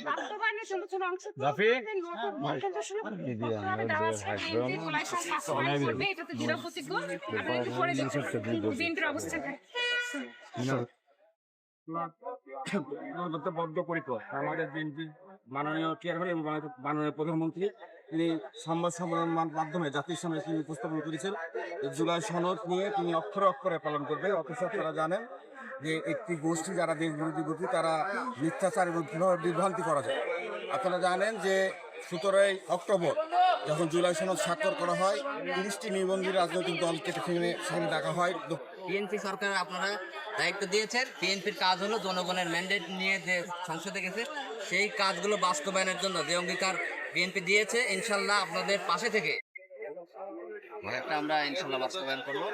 বাস্তবায়নে ছোট ছোট অংশ রাফি? নতুন মন্তব্য শুরু করতে হবে। দেওয়া আছে, বিএনপি কোলাইশন বাস্তবায়ন করবে, এটাতে দৃঢ় প্রতিজ্ঞ। আপনারা একটু পড়ে দেখুন বিএনপির অবস্থাটা। বদ্ধপরিকর আমাদের বিএনপি মাননীয় চেয়ারম্যান এবং মাননীয় প্রধানমন্ত্রী তিনি সংবাদ সম্মেলনের মাধ্যমে জাতির সামনে তিনি উপস্থাপন করেছেন জুলাই সনদ নিয়ে তিনি অক্ষরে অক্ষরে পালন করবে। অথচ আপনারা জানেন যে একটি গোষ্ঠী যারা দেশ বিরোধী গোষ্ঠী তারা মিথ্যাচার এবং কীভাবে বিভ্রান্তি করা যায়। আপনারা জানেন যে 17 অক্টোবর যখন জুলাই সনদ স্বাক্ষর করা হয় 30টি নিবন্ধী রাজনৈতিক দলকে সেখানে ডাকা হয়। বিএনপি সরকার আপনারা দায়িত্ব দিয়েছেন। বিএনপির কাজ হলো জনগণের ম্যান্ডেট নিয়ে যে সংসদে গেছে সেই কাজগুলো বাস্তবায়নের জন্য যে অঙ্গীকার বিএনপি দিয়েছে, ইনশাল্লাহ আপনাদের পাশে থেকে একটা আমরা ইনশাল্লাহ বাস্তবায়ন করবো।